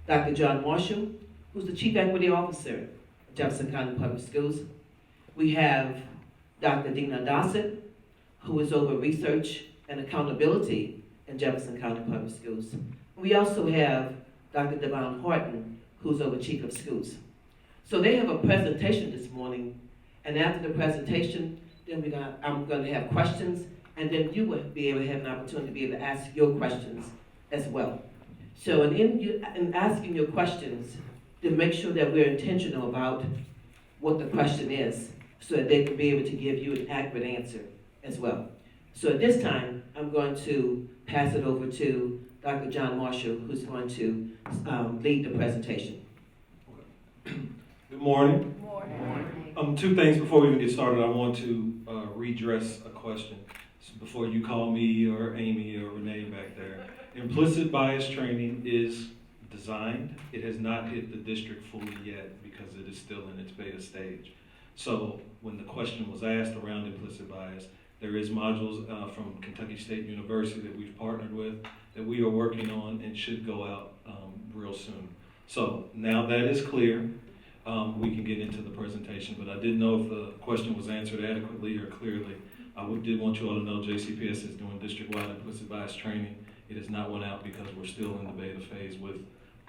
Dr. John Marshall, who's the Chief Equity Officer of Jefferson County Public Schools. We have Dr. Dina Dossett, who is over research and accountability in Jefferson County Public Schools. We also have Dr. Devon Horton, who's over Chief of Schools. So they have a presentation this morning, and after the presentation, then I'm going to have questions, and then you will be able to have an opportunity to be able to ask your questions as well. So in asking your questions, to make sure that we're intentional about what the question is, so that they can be able to give you an accurate answer as well. So at this time, I'm going to pass it over to Dr. John Marshall, who's going to lead the presentation. Good morning. Good morning. Two things before we even get started. I want to redress a question before you call me or Amy or Renee back there. Implicit bias training is designed. It has not hit the district fully yet because it is still in its beta stage. So when the question was asked around implicit bias, there is modules from Kentucky State University that we've partnered with that we are working on and should go out real soon. So now that is clear, we can get into the presentation, but I didn't know if the question was answered adequately or clearly. I did want you all to know JCPS is doing district-wide implicit bias training. It has not went out because we're still in the beta phase with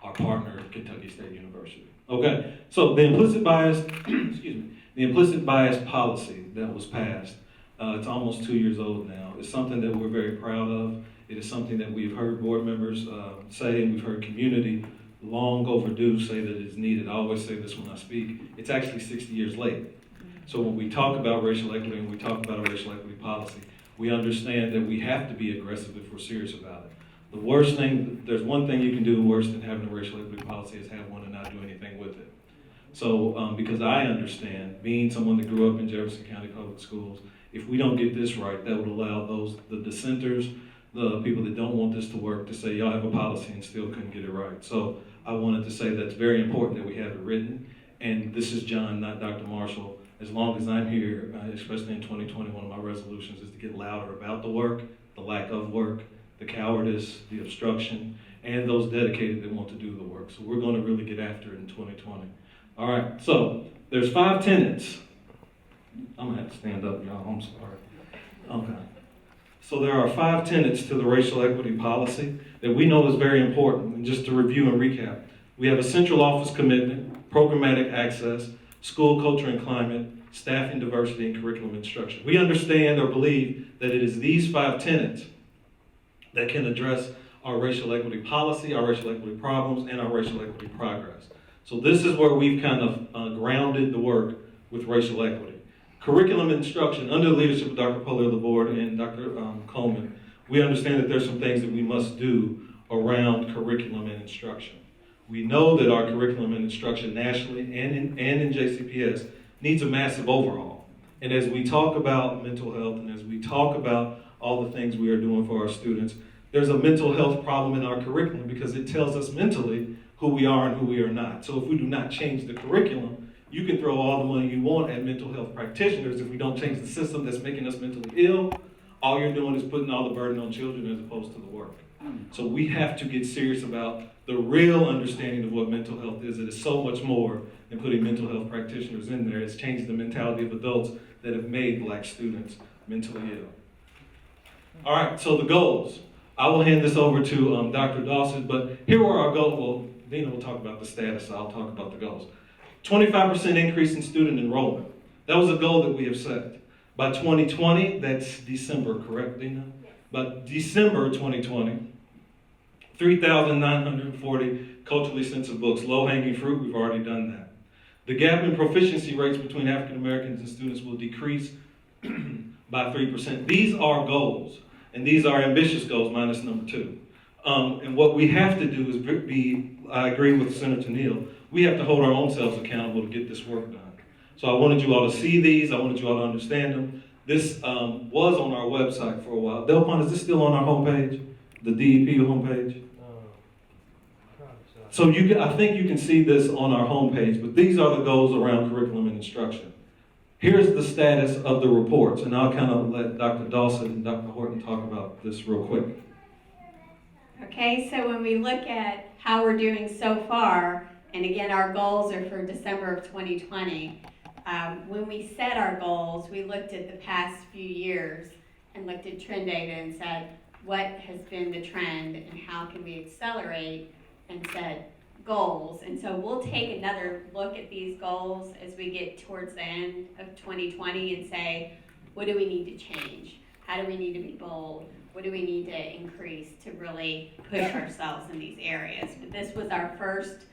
our partner, Kentucky State University. Okay, so the implicit bias, excuse me, the implicit bias policy that was passed, it's almost 2 years old now. It's something that we're very proud of. It is something that we've heard board members say, and we've heard community long overdue say that it's needed. I always say this when I speak. It's actually 60 years late. So when we talk about racial equity and we talk about a racial equity policy, we understand that we have to be aggressive if we're serious about it. The worst thing, there's one thing you can do worse than having a racial equity policy is have one and not do anything with it. So because I understand, being someone that grew up in Jefferson County Public Schools, if we don't get this right, that would allow the dissenters, the people that don't want this to work, to say y'all have a policy and still couldn't get it right. So I wanted to say that's very important that we have it written. And this is John, not Dr. Marshall. As long as I'm here, especially in 2020, one of my resolutions is to get louder about the work, the lack of work, the cowardice, the obstruction, and those dedicated that want to do the work. So we're going to really get after it in 2020. All right, so there's 5 tenets. I'm going to have to stand up, y'all. I'm sorry. Okay. So there are 5 tenets to the racial equity policy that we know is very important. And just to review and recap, we have a central office commitment, programmatic access, school culture and climate, staffing diversity, and curriculum instruction. We understand or believe that it is these 5 tenets that can address our racial equity policy, our racial equity problems, and our racial equity progress. So this is where we've kind of grounded the work with racial equity. Curriculum instruction, under the leadership of Dr. Polio, the board, and Dr. Coleman, we understand that there's some things that we must do around curriculum and instruction. We know that our curriculum and instruction nationally and in JCPS needs a massive overhaul. And as we talk about mental health and as we talk about all the things we are doing for our students, there's a mental health problem in our curriculum because it tells us mentally who we are and who we are not. So if we do not change the curriculum, you can throw all the money you want at mental health practitioners. If we don't change the system that's making us mentally ill, all you're doing is putting all the burden on children as opposed to the work. So we have to get serious about the real understanding of what mental health is. It is so much more than putting mental health practitioners in there. It's changed the mentality of adults that have made Black students mentally ill. All right, so the goals. I will hand this over to Dr. Dawson, but here are our goals. Well, Dina will talk about the status, so I'll talk about the goals. 25% increase in student enrollment. That was a goal that we have set. By 2020, that's December, correct, Dina? By December 2020, 3,940 culturally sensitive books. Low-hanging fruit, we've already done that. The gap in proficiency rates between African Americans and students will decrease by 3%. These are goals, and these are ambitious goals, minus number 2. And what we have to do is I agree with Senator Neal, we have to hold our own selves accountable to get this work done. So I wanted you all to see these, I wanted you all to understand them. This was on our website for a while. Delpon, is this still on our homepage? The DEP homepage? So I think you can see this on our homepage, but these are the goals around curriculum and instruction. Here's the status of the reports, and I'll kind of let Dr. Dawson and Dr. Horton talk about this real quick. Okay, so when we look at how we're doing so far, and again, our goals are for December of 2020. When we set our goals, we looked at the past few years and looked at trend data and said, what has been the trend and how can we accelerate, and set goals. And so we'll take another look at these goals as we get towards the end of 2020 and say, what do we need to change? How do we need to be bold? What do we need to increase to really push ourselves in these areas? But this was our first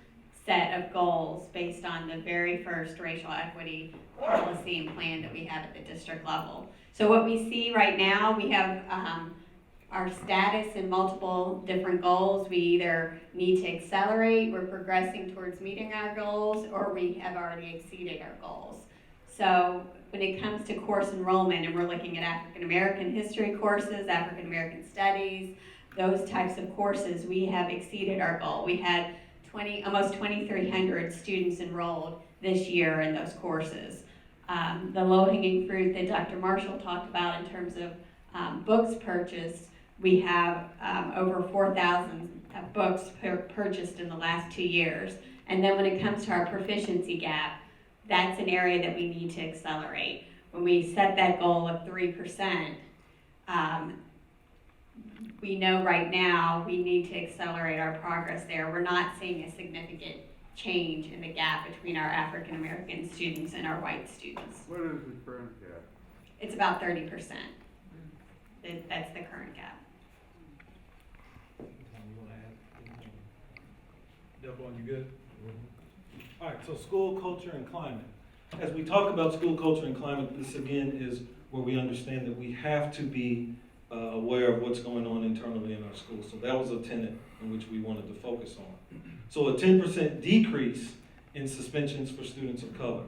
set of goals based on the very first racial equity policy and plan that we have at the district level. So what we see right now, we have our status in multiple different goals. We either need to accelerate, we're progressing towards meeting our goals, or we have already exceeded our goals. So when it comes to course enrollment, and we're looking at African American history courses, African American studies, those types of courses, we have exceeded our goal. We had almost 2,300 students enrolled this year in those courses. The low-hanging fruit that Dr. Marshall talked about in terms of books purchased, we have over 4,000 books purchased in the last 2 years. And then when it comes to our proficiency gap, that's an area that we need to accelerate. When we set that goal of 3%, we know right now we need to accelerate our progress there. We're not seeing a significant change in the gap between our African American students and our white students. What is the current gap? It's about 30%. That's the current gap. Double, you good? All right, so school culture and climate. As we talk about school culture and climate, this again is where we understand that we have to be aware of what's going on internally in our schools. So that was a tenet in which we wanted to focus on. So a 10% decrease in suspensions for students of color,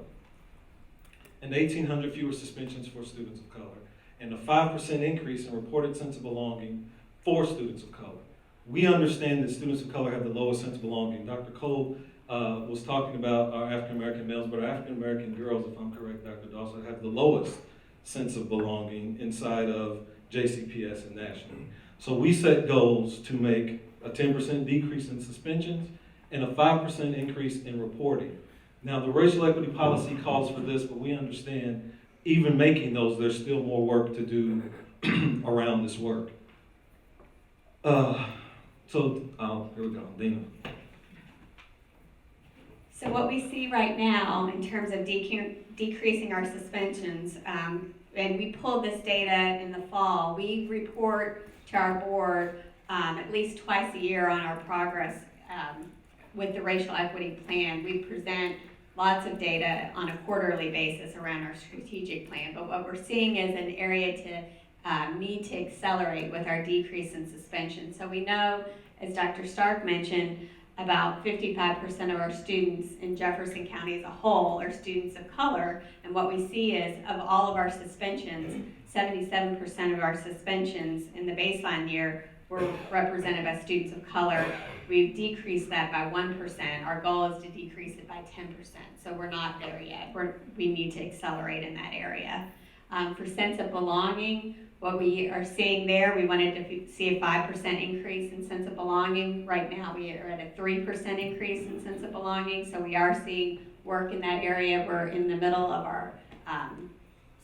and 1,800 fewer suspensions for students of color, and a 5% increase in reported sense of belonging for students of color. We understand that students of color have the lowest sense of belonging. Dr. Cole was talking about our African American males, but our African American girls, if I'm correct, Dr. Dawson, have the lowest sense of belonging inside of JCPS and nationally. So we set goals to make a 10% decrease in suspensions and a 5% increase in reporting. Now the racial equity policy calls for this, but we understand even making those, there's still more work to do around this work. Here we go, Dina. So what we see right now in terms of decreasing our suspensions, and we pulled this data in the fall, we report to our board at least twice a year on our progress with the racial equity plan. We present lots of data on a quarterly basis around our strategic plan, but what we're seeing is an area to need to accelerate with our decrease in suspension. So we know, as Dr. Stark mentioned, about 55% of our students in Jefferson County as a whole are students of color, and what we see is of all of our suspensions, 77% of our suspensions in the baseline year were represented by students of color. We've decreased that by 1%. Our goal is to decrease it by 10%, so we're not there yet. We need to accelerate in that area. For sense of belonging, what we are seeing there, we wanted to see a 5% increase in sense of belonging. Right now we are at a 3% increase in sense of belonging, so we are seeing work in that area. We're in the middle of our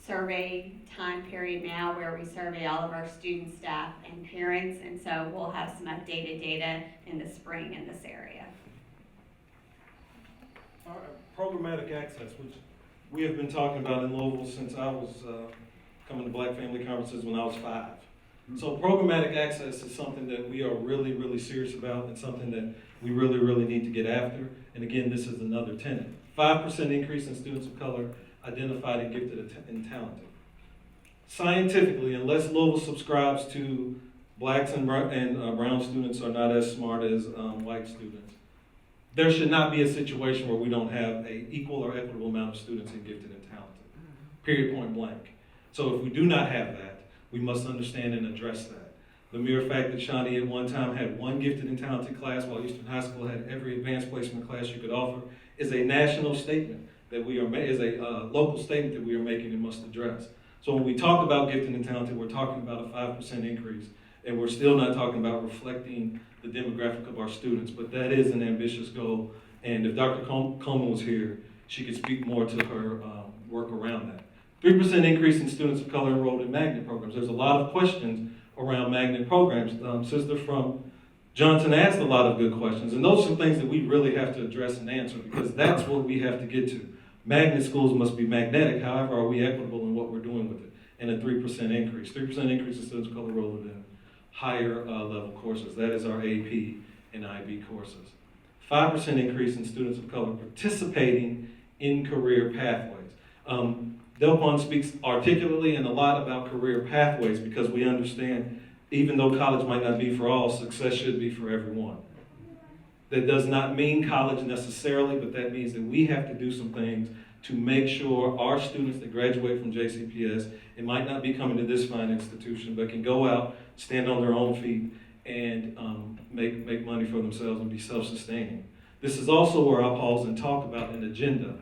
survey time period now where we survey all of our students, staff, and parents, and so we'll have some updated data in the spring in this area. Programmatic access, which we have been talking about in Louisville since I was coming to Black Family Conferences when I was 5. So programmatic access is something that we are really, really serious about and something that we really, really need to get after. And again, this is another tenet. 5% increase in students of color identified and gifted and talented. Scientifically, unless Louisville subscribes to blacks and brown students are not as smart as white students, there should not be a situation where we don't have an equal or equitable amount of students in gifted and talented. Period, point blank. So if we do not have that, we must understand and address that. The mere fact that Shawnee at one time had one gifted and talented class while Eastern High School had every advanced placement class you could offer is a national statement that we are, is a local statement that we are making and must address. So when we talk about gifted and talented, we're talking about a 5% increase And we're still not talking about reflecting the demographic of our students, but that is an ambitious goal. And if Dr. Coleman was here, she could speak more to her work around that. 3% increase in students of color enrolled in magnet programs. There's a lot of questions around magnet programs. Sister from Johnson asked a lot of good questions, and those are some things that we really have to address and answer, because that's what we have to get to. Magnet schools must be magnetic, however, are we equitable in what we're doing with it? And a 3% increase. 3% increase in students of color enrolled in higher level courses. That is our AP and IB courses. 5% increase in students of color participating in career pathways. Delpon speaks articulately and a lot about career pathways, because we understand even though college might not be for all, success should be for everyone. That does not mean college necessarily, but that means that we have to do some things to make sure our students that graduate from JCPS, it might not be coming to this fine institution, but can go out, stand on their own feet, and make money for themselves and be self-sustaining. This is also where I'll pause and talk about an agenda.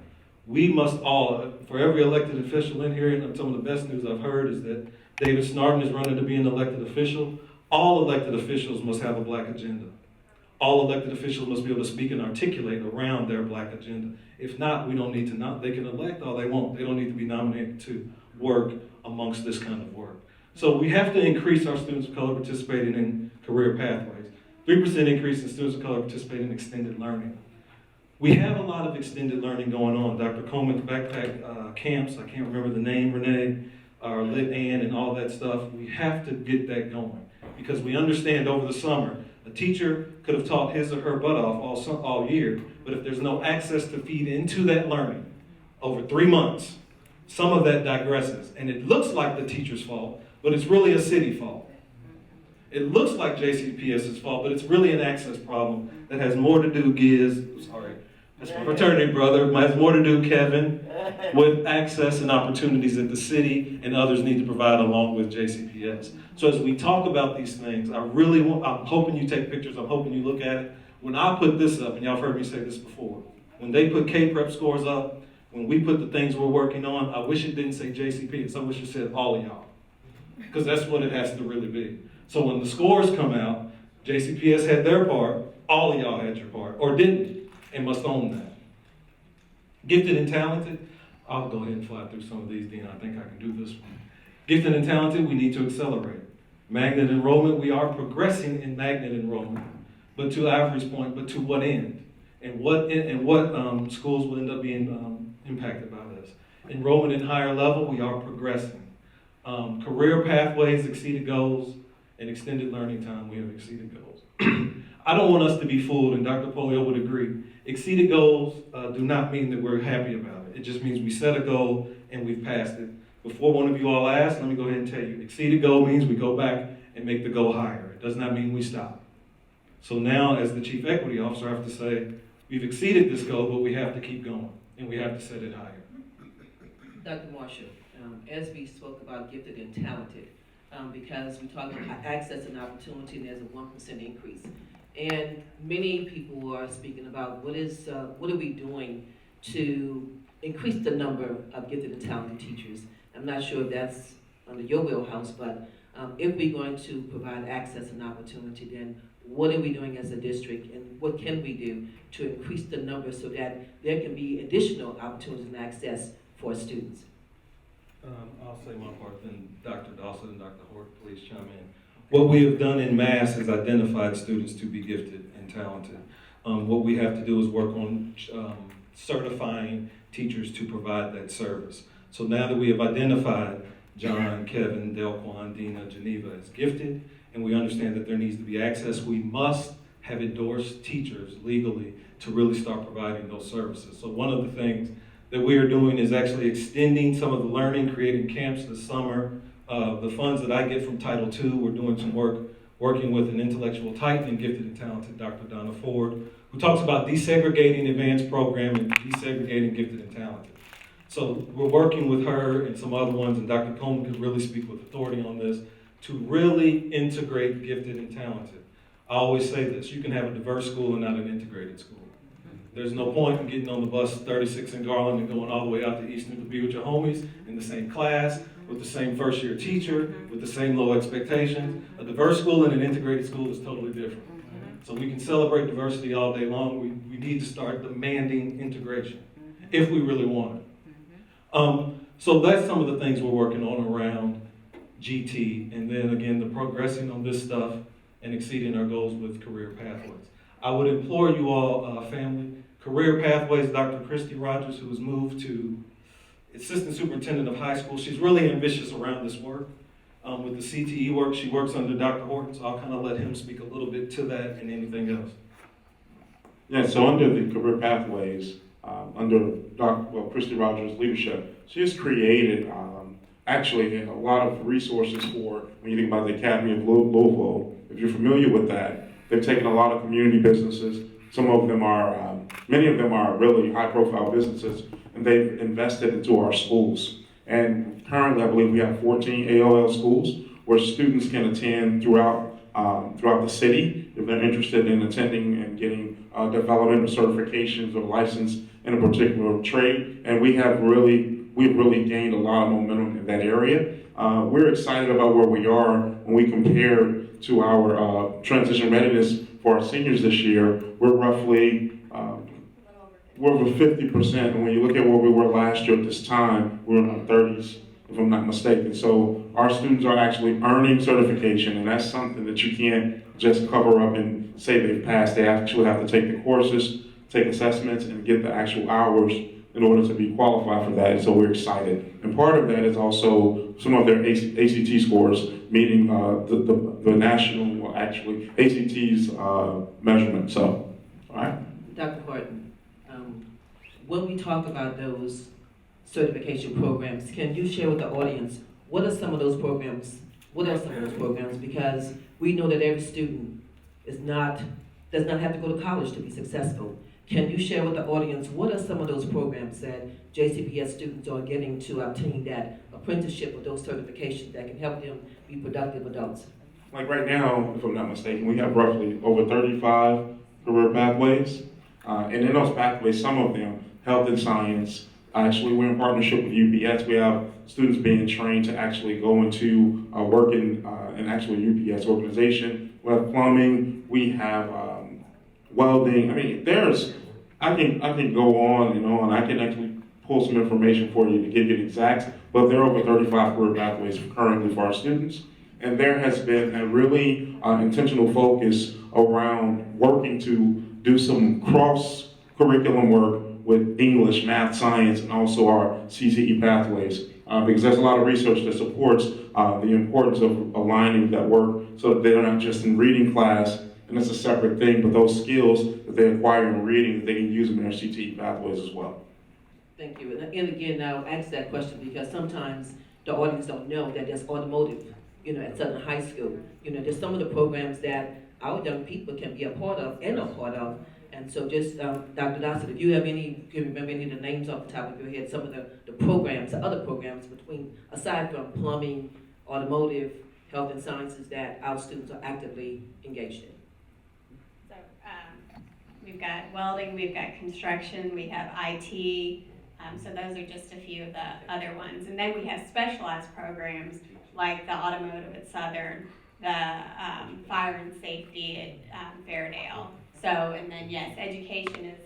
We must all, for every elected official in here, and some of the best news I've heard is that David Snarden is running to be an elected official. All elected officials must have a black agenda. All elected officials must be able to speak and articulate around their black agenda. If not, we don't need to they can elect all they want. They don't need to be nominated to work amongst this kind of work. So we have to increase our students of color participating in career pathways. 3% increase in students of color participating in extended learning. We have a lot of extended learning going on. Dr. Coleman's backpack camps, I can't remember the name, Renee, or Lit Ann and all that stuff. We have to get that going, because we understand over the summer, a teacher could have taught his or her butt off all year, but if there's no access to feed into that learning over 3 months, some of that digresses. And it looks like the teacher's fault, but it's really a city fault. It looks like JCPS's fault, but it's really an access problem that has more to do, that's my fraternity brother, has more to do, Kevin, with access and opportunities that the city and others need to provide along with JCPS. So as we talk about these things, I'm hoping you take pictures, I'm hoping you look at it. When I put this up, and y'all have heard me say this before, when they put K-Prep scores up, when we put the things we're working on, I wish it didn't say JCPS, I wish it said all of y'all. Because that's what it has to really be. So when the scores come out, JCPS had their part, all of y'all had your part, or didn't, and must own that. Gifted and talented, I'll go ahead and fly through some of these, Dean, I think I can do this one. Gifted and talented, we need to accelerate. Magnet enrollment, we are progressing in magnet enrollment, but to Ivory's point, but to what end? And what schools will end up being impacted by this? Enrollment in higher level, we are progressing. Career pathways exceeded goals, and extended learning time, we have exceeded goals. I don't want us to be fooled, and Dr. Polio would agree. Exceeded goals do not mean that we're happy about it. It just means we set a goal and we've passed it. Before one of you all asked, let me go ahead and tell you, exceeded goal means we go back and make the goal higher. It does not mean we stop. So now, as the Chief Equity Officer, I have to say, we've exceeded this goal, but we have to keep going, and we have to set it higher. Dr. Marshall, as we spoke about gifted and talented, because we talked about access and opportunity, and there's a 1% increase. And many people are speaking about what are we doing to increase the number of gifted and talented teachers. I'm not sure if that's under your wheelhouse, but if we're going to provide access and opportunity, then what are we doing as a district, and what can we do to increase the number so that there can be additional opportunities and access for students? I'll say my part, then Dr. Dawson and Dr. Hort, please chime in. What we have done in mass is identified students to be gifted and talented. What we have to do is work on certifying teachers to provide that service. So now that we have identified John, Kevin, Delquan, Dina, Geneva as gifted, and we understand that there needs to be access, we must have endorsed teachers legally to really start providing those services. So one of the things that we are doing is actually extending some of the learning, creating camps this summer. The funds that I get from Title II, we're doing some work working with an intellectual titan and gifted and talented Dr. Donna Ford, who talks about desegregating advanced program and desegregating gifted and talented. So we're working with her and some other ones, and Dr. Coleman can really speak with authority on this, to really integrate gifted and talented. I always say this, you can have a diverse school and not an integrated school. There's no point in getting on the bus 36 in Garland and going all the way out to Easton to be with your homies in the same class, with the same first-year teacher, with the same low expectations. A diverse school and an integrated school is totally different. So we can celebrate diversity all day long. We need to start demanding integration if we really want it. So that's some of the things we're working on around GT, and then again, the progressing on this stuff and exceeding our goals with career pathways. I would implore you all, family, career pathways, Dr. Christy Rogers, who has moved to Assistant Superintendent of High School. She's really ambitious around this work. With the CTE work, she works under Dr. Horton, so I'll kind of let him speak a little bit to that and anything else. Yeah, so under the career pathways, under Christy Rogers' leadership, she has created actually a lot of resources for, when you think about the Academy of Louisville, if you're familiar with that, they've taken a lot of community businesses. Some of them are, many of them are really high-profile businesses, and they've invested into our schools. And currently, I believe we have 14 AOL schools where students can attend throughout the city if they're interested in attending and getting development or certifications or license in a particular trade. And we've really gained a lot of momentum in that area. We're excited about where we are when we compare to our transition readiness for our seniors this year. We're roughly we're over 50%, and when you look at where we were last year at this time, we were in our 30s, if I'm not mistaken. So our students are actually earning certification, and that's something that you can't just cover up and say they've passed. They actually have to take the courses, take assessments, and get the actual hours in order to be qualified for that, and so we're excited. And part of that is also some of their ACT scores, meeting the national, well, actually, ACT's measurement, so, all right? Dr. Horton, when we talk about those certification programs, can you share with the audience, what are some of those programs? What are some of those programs? Because we know that every student does not have to go to college to be successful. Can you share with the audience, what are some of those programs that JCPS students are getting to obtain that apprenticeship or those certifications that can help them be productive adults? Like right now, if I'm not mistaken, we have roughly over 35 career pathways. And in those pathways, some of them, health and science, actually we're in partnership with UPS. We have students being trained to actually go into work in an actual UPS organization. We have plumbing, we have welding. I mean, I can go on and on. I can actually pull some information for you to give you the exact, but there are over 35 career pathways currently for our students. And there has been a really intentional focus around working to do some cross-curriculum work with English, math, science, and also our CTE pathways. Because there's a lot of research that supports the importance of aligning that work so that they're not just in reading class, and it's a separate thing, but those skills that they acquire in reading, they can use them in their CTE pathways as well. Thank you. And again, I'll ask that question because sometimes the audience don't know that there's automotive, at Southern High School. There's some of the programs that our young people can be a part of and a part of. And so just, Dr. Dawson, if you can remember any of the names off the top of your head, some of the programs, the other programs aside from plumbing, automotive, health and sciences that our students are actively engaged in. So we've got welding, we've got construction, we have IT, so those are just a few of the other ones. And then we have specialized programs like the automotive at Southern, the fire and safety at Fairdale. So, and then yes, education is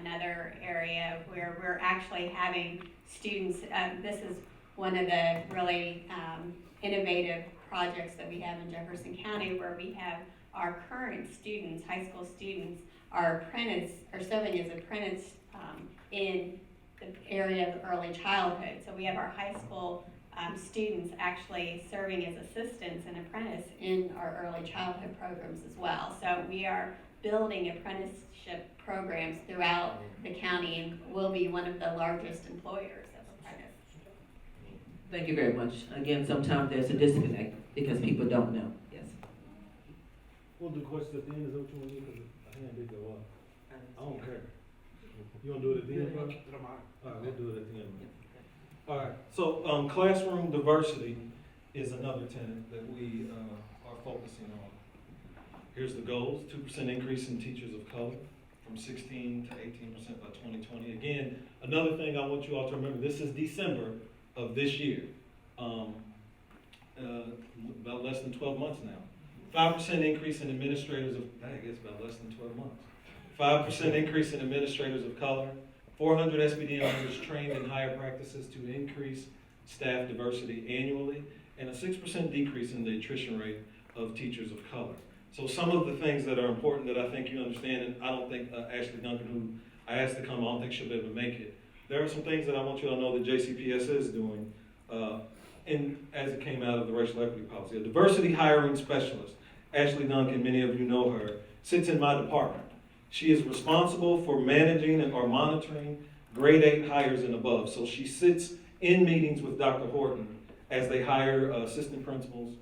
another area where we're actually having students, this is one of the really innovative projects that we have in Jefferson County, where we have our current students, high school students, are serving as apprentices in the area of early childhood. So we have our high school students actually serving as assistants and apprentice in our early childhood programs as well. So we are building apprenticeship programs throughout the county and will be one of the largest employers of apprentices. Thank you very much. Again, sometimes there's a disconnect because people don't know. Yes. We'll do questions at the end. Is that what you want to do? Because a hand did go up. I don't care. You want to do it at the end, bro? All right, we'll do it at the end. All right. So classroom diversity is another tenet that we are focusing on. Here's the goals: 2% increase in teachers of color from 16 to 18% by 2020. Again, another thing I want you all to remember, this is December of this year. about less than 12 months now. 5% increase in administrators of, I guess about less than 12 months. 5% increase in administrators of color, 400 SBDM members trained in higher practices to increase staff diversity annually, and a 6% decrease in the attrition rate of teachers of color. So some of the things that are important that I think you understand, and I don't think Ashley Duncan, who I asked to come, I don't think she'll be able to make it. There are some things that I want you to know that JCPS is doing as it came out of the racial equity policy. A diversity hiring specialist, Ashley Duncan, many of you know her, sits in my department. She is responsible for managing or monitoring grade 8 hires and above. So she sits in meetings with Dr. Horton as they hire assistant principals,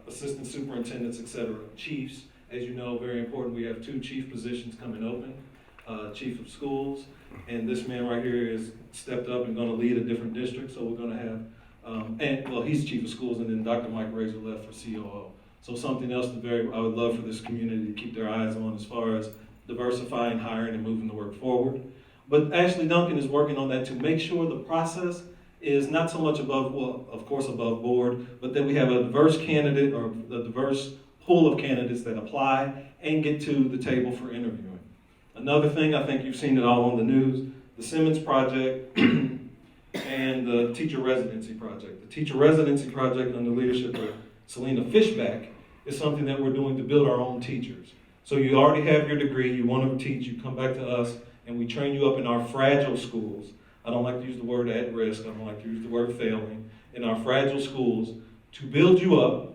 assistant superintendents, etc. Chiefs, as you know, very important. We have 2 chief positions coming open, chief of schools, and this man right here is stepped up and going to lead a different district. So we're going to have, he's chief of schools, and then Dr. Mike Razor left for COO. So something else I would love for this community to keep their eyes on as far as diversifying, hiring, and moving the work forward. But Ashley Duncan is working on that to make sure the process is not so much above board, but that we have a diverse candidate or a diverse pool of candidates that apply and get to the table for interviewing. Another thing, I think you've seen it all on the news, the Simmons Project and the Teacher Residency Project. The Teacher Residency Project under the leadership of Selena Fishback is something that we're doing to build our own teachers. So you already have your degree, you want to teach, you come back to us, and we train you up in our fragile schools. I don't like to use the word at risk, I don't like to use the word failing. In our fragile schools, to build you up,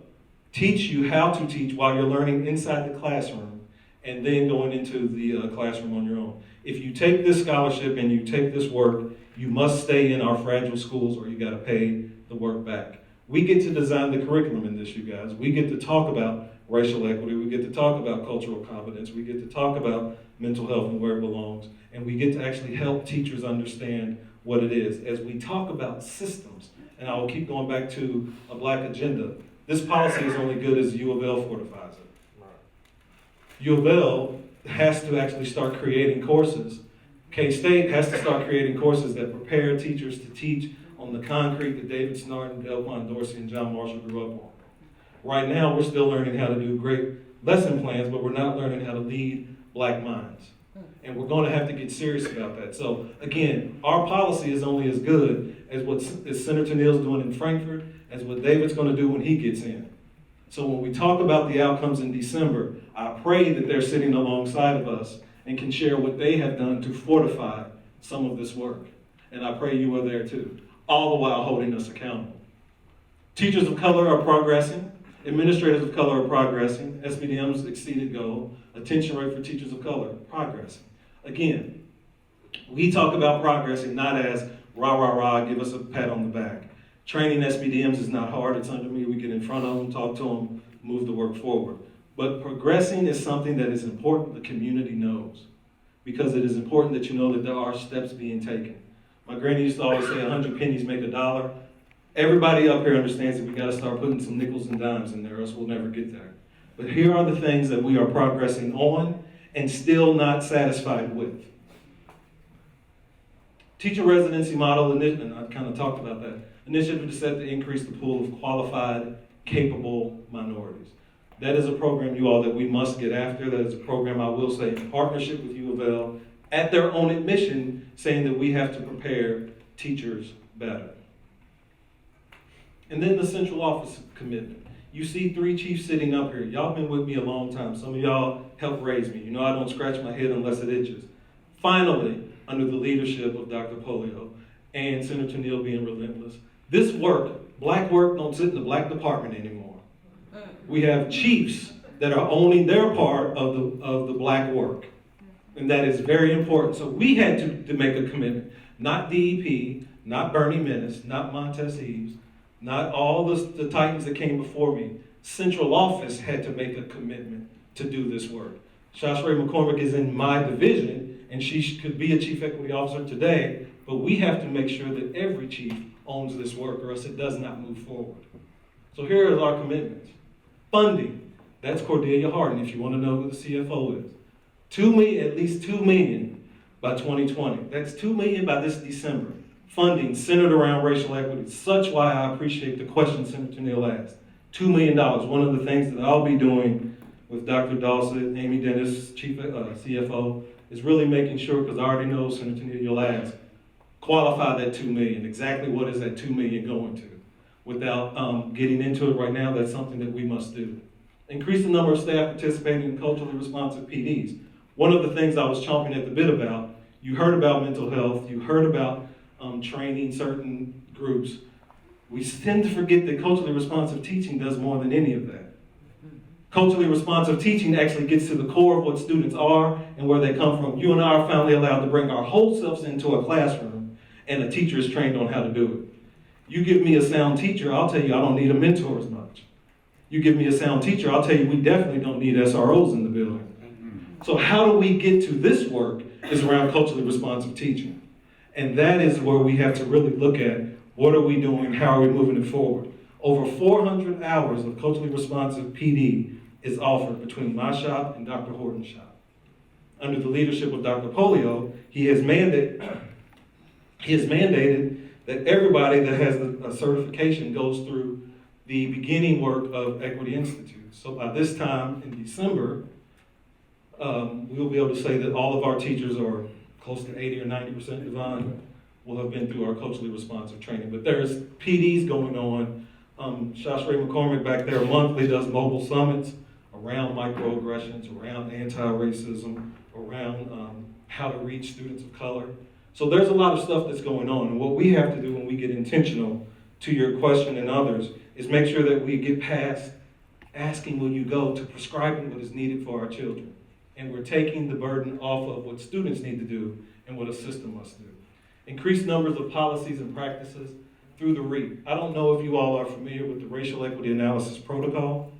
teach you how to teach while you're learning inside the classroom, and then going into the classroom on your own. If you take this scholarship and you take this work, you must stay in our fragile schools or you got to pay the work back. We get to design the curriculum in this, you guys. We get to talk about racial equity. We get to talk about cultural competence. We get to talk about mental health and where it belongs. And we get to actually help teachers understand what it is. As we talk about systems, and I will keep going back to a black agenda, this policy is only good as U of L fortifies it. U of L has to actually start creating courses. K-State has to start creating courses that prepare teachers to teach on the concrete that David Snarton, Delquan Dorsey, and John Marshall grew up on. Right now, we're still learning how to do great lesson plans, but we're not learning how to lead black minds. And we're going to have to get serious about that. So again, our policy is only as good as what Senator Neal's doing in Frankfurt, as what David's going to do when he gets in. So when we talk about the outcomes in December, I pray that they're sitting alongside of us and can share what they have done to fortify some of this work. And I pray you are there too, all the while holding us accountable. Teachers of color are progressing. Administrators of color are progressing. SBDM's exceeded goal. Attention rate for teachers of color, progressing. Again, we talk about progressing not as rah, rah, rah, give us a pat on the back. Training SBDMs is not hard. It's under me. We get in front of them, talk to them, move the work forward. But progressing is something that is important the community knows, because it is important that you know that there are steps being taken. My granny used to always say 100 pennies make a dollar. Everybody up here understands that we got to start putting some nickels and dimes in there, or else we'll never get there. But here are the things that we are progressing on and still not satisfied with. Teacher residency model, and I kind of talked about that. Initiative is set to increase the pool of qualified, capable minorities. That is a program, you all, that we must get after. That is a program, I will say, in partnership with U of L, at their own admission, saying that we have to prepare teachers better. And then the central office commitment. You see 3 chiefs sitting up here. Y'all been with me a long time. Some of y'all helped raise me. You know I don't scratch my head unless it itches. Finally, under the leadership of Dr. Polio and Senator Neal being relentless, this work, black work, don't sit in the black department anymore. We have chiefs that are owning their part of the black work. And that is very important. So we had to make a commitment. Not DEP, not Bernie Menace, not Montez Eves, not all the titans that came before me. Central office had to make a commitment to do this work. Shashrey McCormick is in my division, and she could be a chief equity officer today, but we have to make sure that every chief owns this work, or else it does not move forward. So here are our commitments. Funding, that's Cordelia Harden, if you want to know who the CFO is. $2 million, at least $2 million by 2020. That's $2 million by this December. funding centered around racial equity. Such why I appreciate the question Senator Neal asked. $2 million. One of the things that I'll be doing with Dr. Dawson, Amy Dennis, Chief CFO, is really making sure, because I already know Senator Neal, you'll ask, qualify that $2 million. Exactly what is that $2 million going to? Without getting into it right now, that's something that we must do. Increase the number of staff participating in culturally responsive PDs. One of the things I was chomping at the bit about, you heard about mental health, you heard about training certain groups. We tend to forget that culturally responsive teaching does more than any of that. Culturally responsive teaching actually gets to the core of what students are and where they come from. You and I are finally allowed to bring our whole selves into a classroom, and a teacher is trained on how to do it. You give me a sound teacher, I'll tell you I don't need a mentor as much. You give me a sound teacher, I'll tell you we definitely don't need SROs in the building. So how do we get to this work is around culturally responsive teaching. And that is where we have to really look at what are we doing, how are we moving it forward. Over 400 hours of culturally responsive PD is offered between my shop and Dr. Horton's shop. Under the leadership of Dr. Polio, he has mandated that everybody that has a certification goes through the beginning work of Equity Institute. So by this time in December, we'll be able to say that all of our teachers are close to 80 or 90% divine will have been through our culturally responsive training. But there's PDs going on. Josh Ray McCormick back there monthly does mobile summits around microaggressions, around anti-racism, around how to reach students of color. So there's a lot of stuff that's going on. And what we have to do when we get intentional, to your question and others, is make sure that we get past asking will you go to prescribing what is needed for our children. And we're taking the burden off of what students need to do and what a system must do. Increase numbers of policies and practices through the REAP. I don't know if you all are familiar with the Racial Equity Analysis Protocol,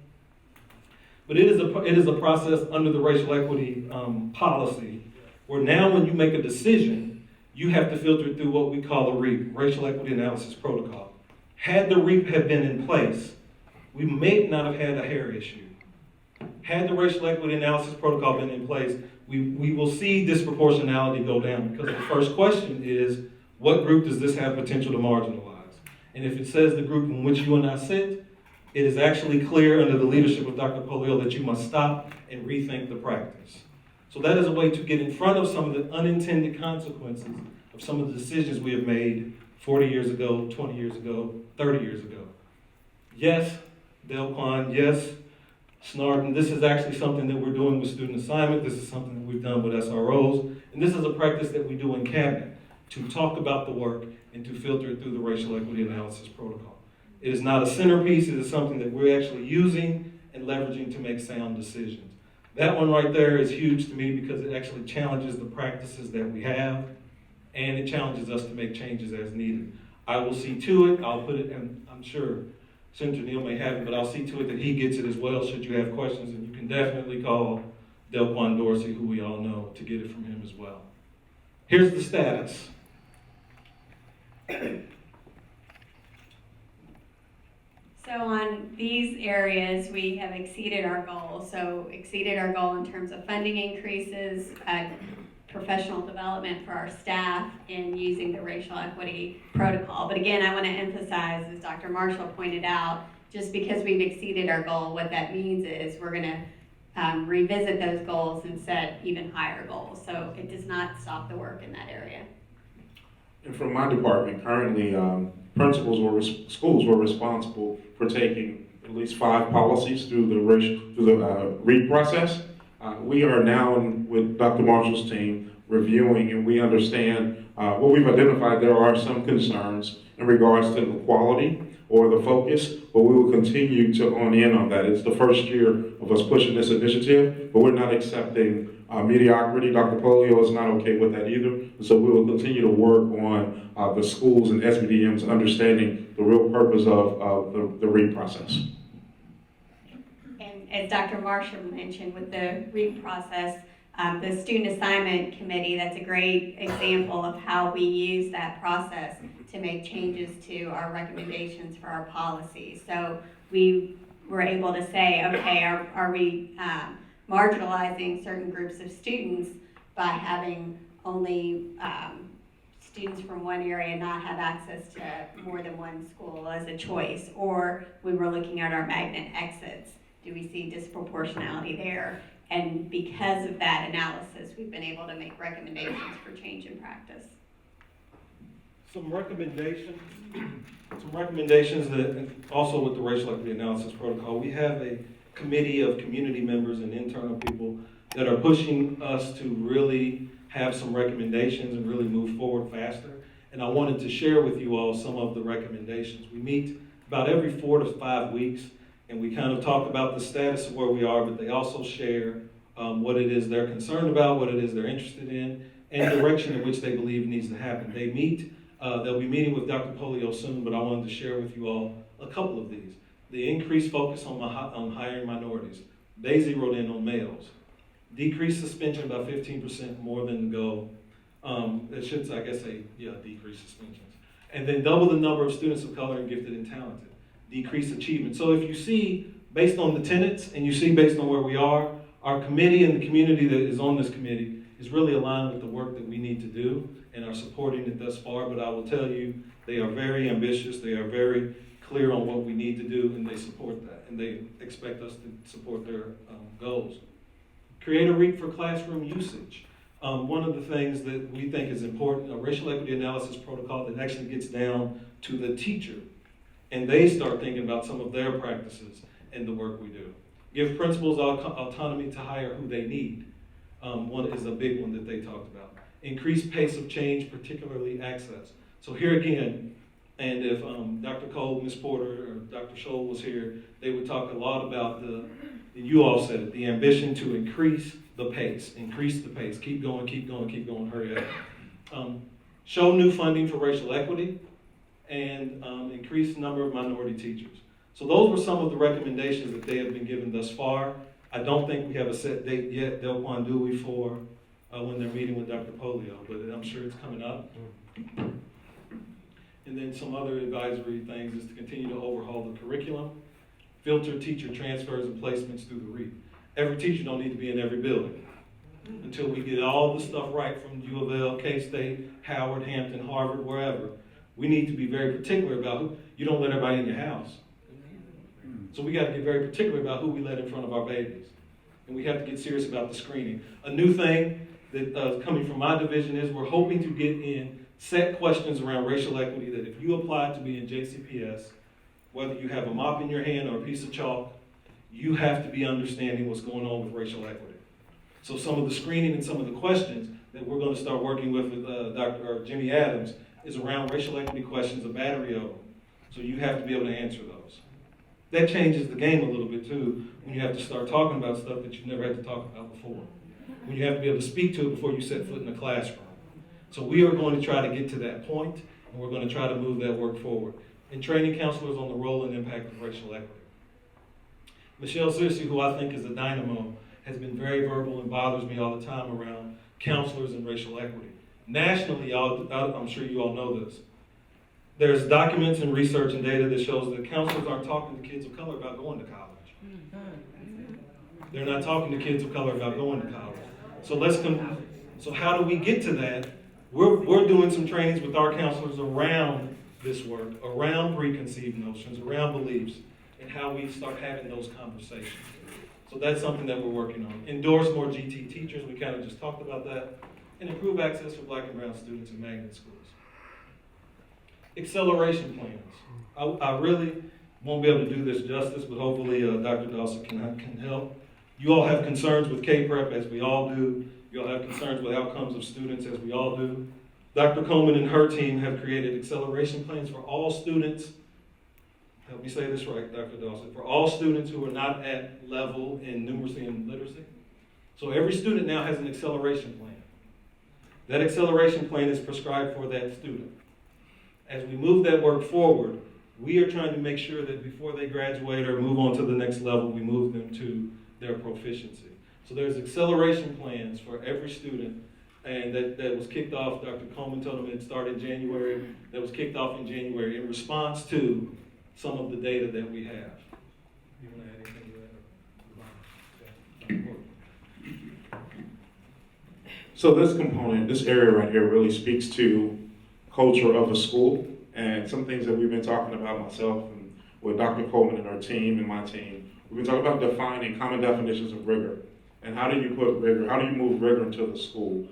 but it is a process under the Racial Equity policy where now when you make a decision, you have to filter it through what we call a REAP, Racial Equity Analysis Protocol. Had the REAP have been in place, we may not have had a hair issue. Had the Racial Equity Analysis Protocol been in place, we will see disproportionality go down, because the first question is, what group does this have potential to marginalize? And if it says the group in which you and I sit, it is actually clear under the leadership of Dr. Polio that you must stop and rethink the practice. So that is a way to get in front of some of the unintended consequences of some of the decisions we have made 40 years ago, 20 years ago, 30 years ago. Yes, Delquan, yes, Snarden, this is actually something that we're doing with student assignment. This is something that we've done with SROs. And this is a practice that we do in cabinet to talk about the work and to filter it through the Racial Equity Analysis Protocol. It is not a centerpiece. It is something that we're actually using and leveraging to make sound decisions. That one right there is huge to me because it actually challenges the practices that we have, and it challenges us to make changes as needed. I will see to it. I'll put it, and I'm sure Senator Neal may have it, but I'll see to it that he gets it as well should you have questions, and you can definitely call Delquan Dorsey, who we all know, to get it from him as well. Here's the status. So on these areas, we have exceeded our goal. So exceeded our goal in terms of funding increases, professional development for our staff in using the racial equity protocol. But again, I want to emphasize, as Dr. Marshall pointed out, just because we've exceeded our goal, what that means is we're going to revisit those goals and set even higher goals. So it does not stop the work in that area. And from my department, currently, schools were responsible for taking at least 5 policies through the READ process. We are now, with Dr. Marshall's team, reviewing, and we understand what we've identified. There are some concerns in regards to the quality or the focus, but we will continue to hone in on that. It's the first year of us pushing this initiative, but we're not accepting mediocrity. Dr. Polio is not okay with that either. So we will continue to work on the schools and SBDMs understanding the real purpose of the READ process. And as Dr. Marshall mentioned with the READ process, the Student Assignment Committee, that's a great example of how we use that process to make changes to our recommendations for our policies. So we were able to say, okay, are we marginalizing certain groups of students by having only students from one area not have access to more than one school as a choice? Or when we're looking at our magnet exits, do we see disproportionality there? And because of that analysis, we've been able to make recommendations for change in practice. Some recommendations that, also with the racial equity analysis protocol, we have a committee of community members and internal people that are pushing us to really have some recommendations and really move forward faster. And I wanted to share with you all some of the recommendations. We meet about every 4 to 5 weeks, and we kind of talk about the status of where we are, but they also share what it is they're concerned about, what it is they're interested in, and the direction in which they believe needs to happen. They meet, they'll be meeting with Dr. Polio soon, but I wanted to share with you all a couple of these. The increased focus on hiring minorities. They zeroed in on males. Decreased suspension by 15% more than the goal. It should, I guess, say, decreased suspensions. And then double the number of students of color and gifted and talented. Decreased achievement. So if you see, based on the tenets, and you see based on where we are, our committee and the community that is on this committee is really aligned with the work that we need to do and are supporting it thus far. But I will tell you, they are very ambitious. They are very clear on what we need to do, and they support that. And they expect us to support their goals. Create a week for classroom usage. One of the things that we think is important, a racial equity analysis protocol that actually gets down to the teacher, and they start thinking about some of their practices and the work we do. Give principals autonomy to hire who they need. One is a big one that they talked about. Increase pace of change, particularly access. So here again, and if Dr. Cole, Ms. Porter, or Dr. Scholl was here, they would talk a lot about you all said it, the ambition to increase the pace, keep going, hurry up. Show new funding for racial equity, and increase the number of minority teachers. So those were some of the recommendations that they have been given thus far. I don't think we have a set date yet, Delquan Dewey, for when they're meeting with Dr. Polio, but I'm sure it's coming up. And then some other advisory things is to continue to overhaul the curriculum, filter teacher transfers and placements through the REAP. Every teacher don't need to be in every building until we get all the stuff right from U of L, K-State, Howard, Hampton, Harvard, wherever. We need to be very particular about who, you don't let everybody in your house. So we got to get very particular about who we let in front of our babies. And we have to get serious about the screening. A new thing that coming from my division is we're hoping to get in set questions around racial equity that if you apply to be in JCPS, whether you have a mop in your hand or a piece of chalk, you have to be understanding what's going on with racial equity. So some of the screening and some of the questions that we're going to start working with Dr. Jimmy Adams is around racial equity questions, a battery of them. So you have to be able to answer those. That changes the game a little bit too, when you have to start talking about stuff that you've never had to talk about before. When you have to be able to speak to it before you set foot in the classroom. So we are going to try to get to that point, and we're going to try to move that work forward. And training counselors on the role and impact of racial equity. Michelle Searcy, who I think is a dynamo, has been very verbal and bothers me all the time around counselors and racial equity. Nationally, I'm sure you all know this. There's documents and research and data that shows that counselors aren't talking to kids of color about going to college. They're not talking to kids of color about going to college. So how do we get to that? We're doing some trainings with our counselors around this work, around preconceived notions, around beliefs, and how we start having those conversations. So that's something that we're working on. Endorse more GT teachers, we kind of just talked about that, and improve access for Black and brown students in magnet schools. Acceleration plans. I really won't be able to do this justice, but hopefully Dr. Dawson can help. You all have concerns with K-Prep, as we all do. You all have concerns with outcomes of students, as we all do. Dr. Coleman and her team have created acceleration plans for all students. Help me say this right, Dr. Dawson. For all students who are not at level in numeracy and literacy. So every student now has an acceleration plan. That acceleration plan is prescribed for that student. As we move that work forward, we are trying to make sure that before they graduate or move on to the next level, we move them to their proficiency. So there's acceleration plans for every student, and that was kicked off. Dr. Coleman told them it started in January. That was kicked off in January in response to some of the data that we have. You want to add anything to that? So this component, this area right here really speaks to culture of a school. And some things that we've been talking about, myself and with Dr. Coleman and our team and my team, we've been talking about defining common definitions of rigor. And how do you put rigor, how do you move rigor into the school?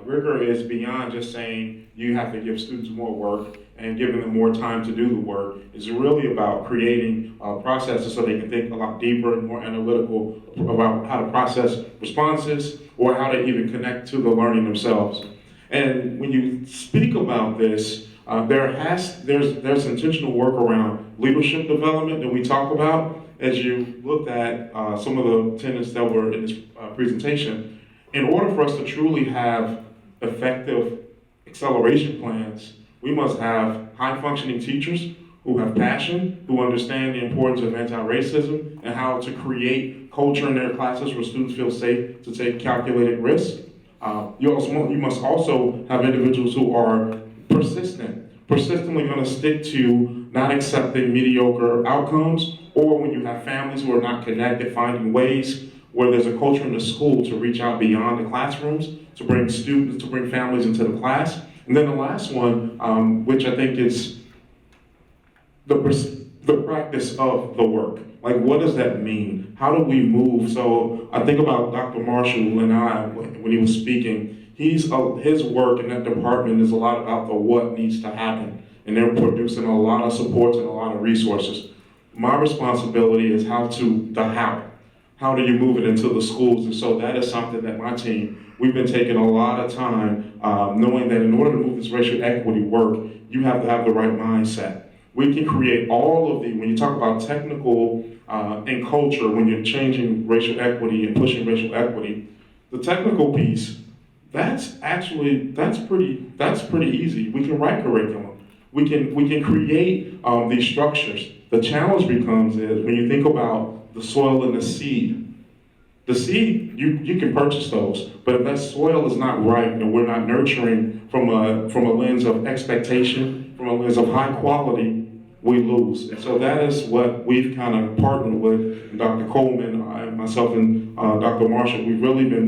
Rigor is beyond just saying you have to give students more work and giving them more time to do the work. It's really about creating processes so they can think a lot deeper and more analytical about how to process responses or how to even connect to the learning themselves. And when you speak about this, there's intentional work around leadership development that we talk about. As you looked at some of the tenets that were in this presentation, in order for us to truly have effective acceleration plans, we must have high-functioning teachers who have passion, who understand the importance of anti-racism and how to create culture in their classes where students feel safe to take calculated risks. You must also have individuals who are persistently going to stick to not accepting mediocre outcomes, or when you have families who are not connected, finding ways where there's a culture in the school to reach out beyond the classrooms, to bring students, to bring families into the class. And then the last one, which I think is the practice of the work. Like, what does that mean? How do we move? So I think about Dr. Marshall and I, when he was speaking, his work in that department is a lot about the what needs to happen. And they're producing a lot of supports and a lot of resources. My responsibility is the how. How do you move it into the schools? And so that is something that my team, we've been taking a lot of time knowing that in order to move this racial equity work, you have to have the right mindset. We can create all of when you talk about technical and culture, when you're changing racial equity and pushing racial equity, the technical piece, that's pretty easy. We can write curriculum. We can create these structures. The challenge becomes is when you think about the soil and the seed, you can purchase those, but if that soil is not right and we're not nurturing from a lens of expectation, from a lens of high quality, we lose. And so that is what we've kind of partnered with Dr. Coleman and myself and Dr. Marshall. We've really been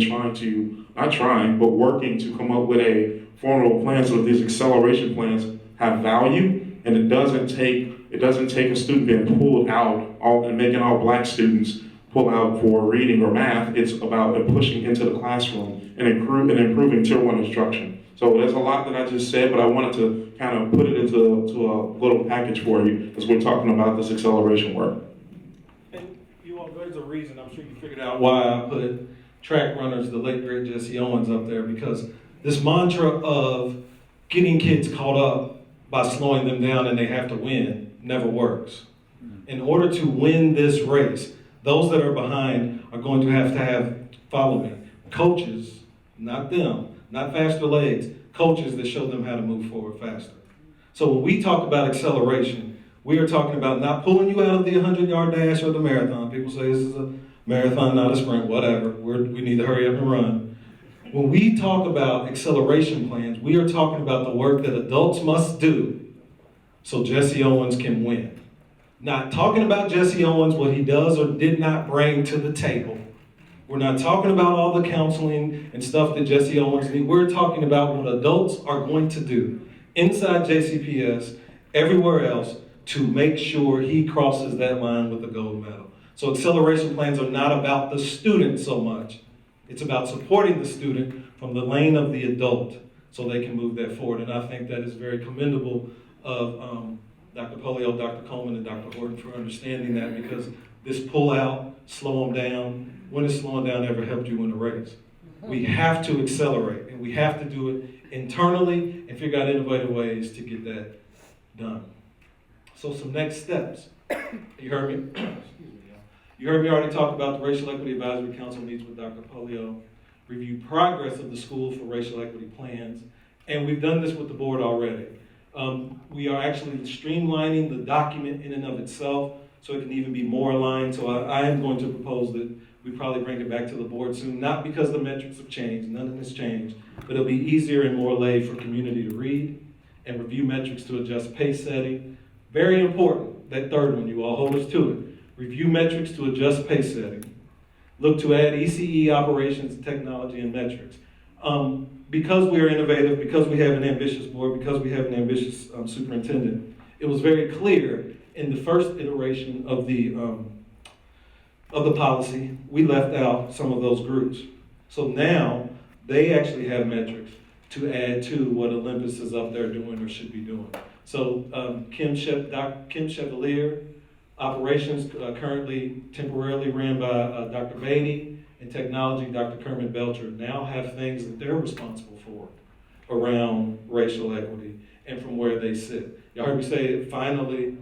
working to come up with a formidable plan so that these acceleration plans have value, and it doesn't take a student being pulled out and making all black students pull out for reading or math. It's about pushing into the classroom and improving Tier 1 instruction. So there's a lot that I just said, but I wanted to kind of put it into a little package for you as we're talking about this acceleration work. And you all, there's a reason, I'm sure you figured out why I put track runners, the late great Jesse Owens up there, because this mantra of getting kids caught up by slowing them down and they have to win never works. In order to win this race, those that are behind are going to have, follow me, coaches, not them, not faster legs, coaches that show them how to move forward faster. So when we talk about acceleration, we are talking about not pulling you out of the 100-yard dash or the marathon. People say this is a marathon, not a sprint, whatever. We need to hurry up and run. When we talk about acceleration plans, we are talking about the work that adults must do so Jesse Owens can win. Not talking about Jesse Owens, what he does or did not bring to the table. We're not talking about all the counseling and stuff that Jesse Owens needs. We're talking about what adults are going to do inside JCPS, everywhere else, to make sure he crosses that line with the gold medal. So acceleration plans are not about the student so much. It's about supporting the student from the lane of the adult so they can move that forward. And I think that is very commendable of Dr. Polio, Dr. Coleman, and Dr. Horton for understanding that, because this pull out, slow them down, when has slowing down ever helped you win a race? We have to accelerate, and we have to do it internally and figure out innovative ways to get that done. So some next steps. You heard me? You heard me already talk about the Racial Equity Advisory Council meets with Dr. Polio, review progress of the school for racial equity plans, and we've done this with the board already. We are actually streamlining the document in and of itself so it can even be more aligned. So I am going to propose that we probably bring it back to the board soon, not because the metrics have changed, none of this changed, but it'll be easier and more laid for community to read and review metrics to adjust pace setting. Very important, that third one, you all hold us to it. Review metrics to adjust pace setting. Look to add ECE operations, technology, and metrics. Because we are innovative, because we have an ambitious board, because we have an ambitious superintendent, it was very clear in the first iteration of the policy, we left out some of those groups. So now they actually have metrics to add to what Olympus is up there doing or should be doing. So Kim Chevalier, operations currently temporarily ran by Dr. Beatty, and technology, Dr. Kermit Belcher, now have things that they're responsible for around racial equity and from where they sit. Y'all heard me say it finally,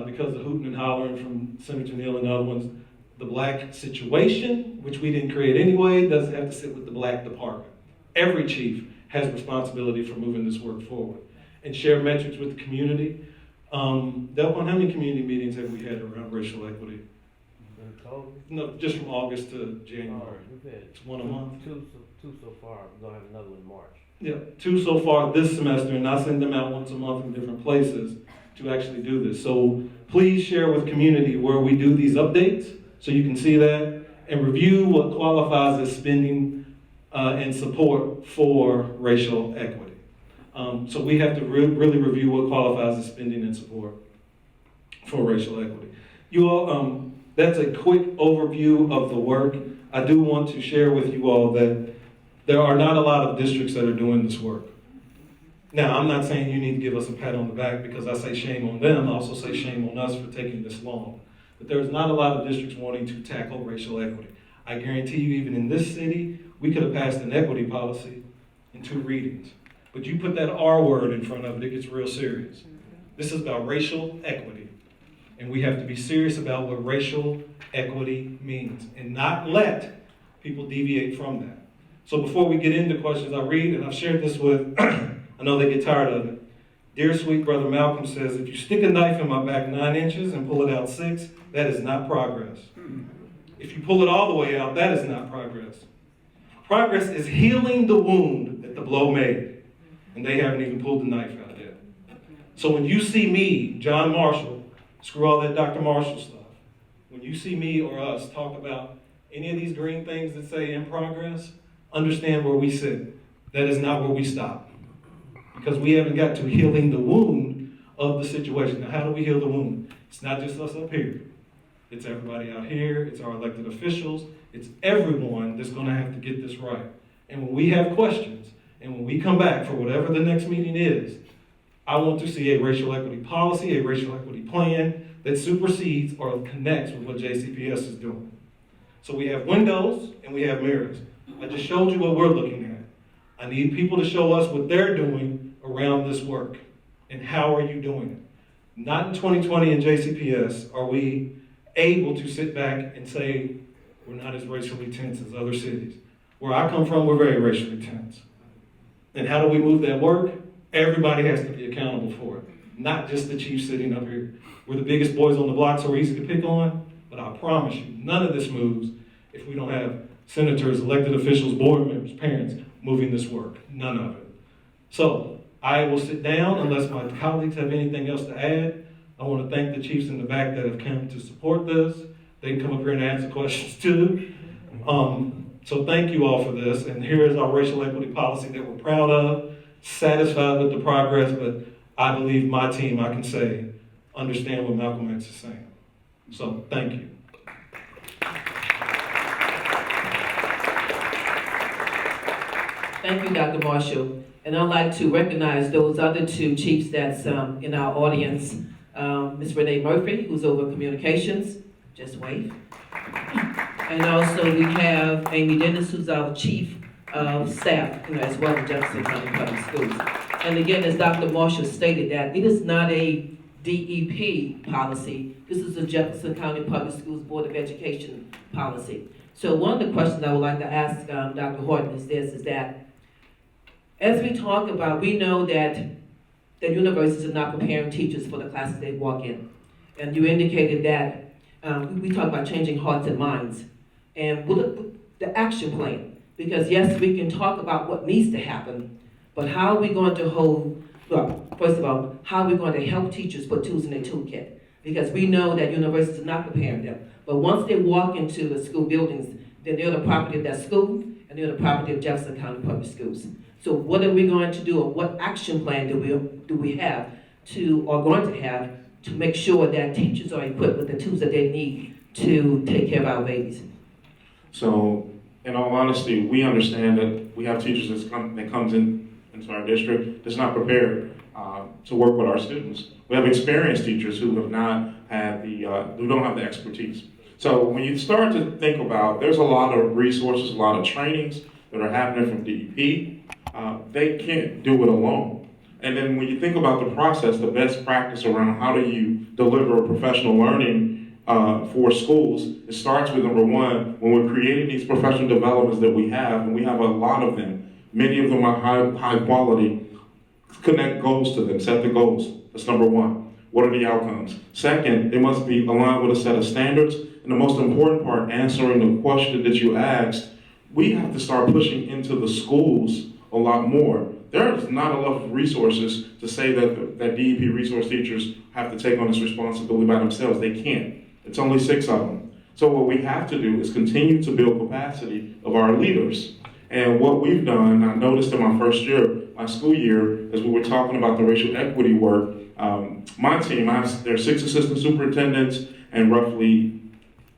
because of hooting and hollering from Senator Neal and other ones, the black situation, which we didn't create anyway, doesn't have to sit with the black department. Every chief has responsibility for moving this work forward and share metrics with the community. Delpon, how many community meetings have we had around racial equity? No, just from August to January. We've had It's one a month. two so far. We're gonna have another one in March. Yeah, 2 so far this semester, and I send them out once a month in different places to actually do this. So please share with community where we do these updates so you can see that and review what qualifies as spending and support for racial equity. So we have to really review what qualifies as spending and support for racial equity. You all, that's a quick overview of the work. I do want to share with you all that there are not a lot of districts that are doing this work. Now, I'm not saying you need to give us a pat on the back because I say shame on them. I also say shame on us for taking this long. But there's not a lot of districts wanting to tackle racial equity. I guarantee you, even in this city, we could have passed an equity policy in 2 readings. But you put that R word in front of it, it gets real serious. This is about racial equity. And we have to be serious about what racial equity means and not let people deviate from that. So before we get into questions, I read, and I've shared this with, I know they get tired of it. Dear sweet brother Malcolm says, if you stick a knife in my back 9 inches and pull it out 6, that is not progress. If you pull it all the way out, that is not progress. Progress is healing the wound that the blow made. And they haven't even pulled the knife out yet. So when you see me, John Marshall, screw all that Dr. Marshall stuff, when you see me or us talk about any of these green things that say in progress, understand where we sit. That is not where we stop. Because we haven't got to healing the wound of the situation. Now, how do we heal the wound? It's not just us up here. It's everybody out here. It's our elected officials. It's everyone that's going to have to get this right. And when we have questions, and when we come back for whatever the next meeting is, I want to see a racial equity policy, a racial equity plan that supersedes or connects with what JCPS is doing. So we have windows and we have mirrors. I just showed you what we're looking at. I need people to show us what they're doing around this work and how are you doing it. Not in 2020 in JCPS are we able to sit back and say we're not as racially tense as other cities. Where I come from, we're very racially tense. And how do we move that work? Everybody has to be accountable for it, not just the chief sitting up here. We're the biggest boys on the block, so we're easy to pick on, but I promise you, none of this moves if we don't have senators, elected officials, board members, parents moving this work. None of it. So I will sit down unless my colleagues have anything else to add. I want to thank the chiefs in the back that have come to support this. They can come up here and answer questions too. So thank you all for this. And here is our racial equity policy that we're proud of, satisfied with the progress, but I believe my team, I can say, understand what Malcolm X is saying. So thank you. Thank you, Dr. Marshall. And I'd like to recognize those other 2 chiefs that's in our audience. Ms. Renee Murphy, who's over communications, just wave. And also we have Amy Dennis, who's our chief of staff, as well as Jefferson County Public Schools. And again, as Dr. Marshall stated, that it is not a DEP policy. This is a Jefferson County Public Schools Board of Education policy. So one of the questions I would like to ask Dr. Horton is this, is that as we talk about, we know that the universities are not preparing teachers for the classes they walk in. And you indicated that we talk about changing hearts and minds. And with the action plan, because yes, we can talk about what needs to happen, but how are we going to first of all, how are we going to help teachers put tools in their toolkit? Because we know that universities are not preparing them. But once they walk into the school buildings, then they're the property of that school, and and they're the property of Jefferson County Public Schools. So what are we going to do, or what action plan do we have to, or going to have, to make sure that teachers are equipped with the tools that they need to take care of our babies? So, in all honesty, we understand that we have teachers that comes into our district that's not prepared to work with our students. We have experienced teachers who have not had who don't have the expertise. So when you start to think about, there's a lot of resources, a lot of trainings that are happening from DEP. They can't do it alone. And then when you think about the process, the best practice around how do you deliver professional learning for schools, it starts with number one, when we're creating these professional developments that we have, and we have a lot of them, many of them are high quality, connect goals to them, set the goals. That's number one. What are the outcomes? Second, it must be aligned with a set of standards. And the most important part, answering the question that you asked, we have to start pushing into the schools a lot more. There is not enough resources to say that DEP resource teachers have to take on this responsibility by themselves. They can't. It's only 6 of them. So what we have to do is continue to build capacity of our leaders. And what we've done, I noticed in my first year, my school year, as we were talking about the racial equity work, my team, there are 6 assistant superintendents and roughly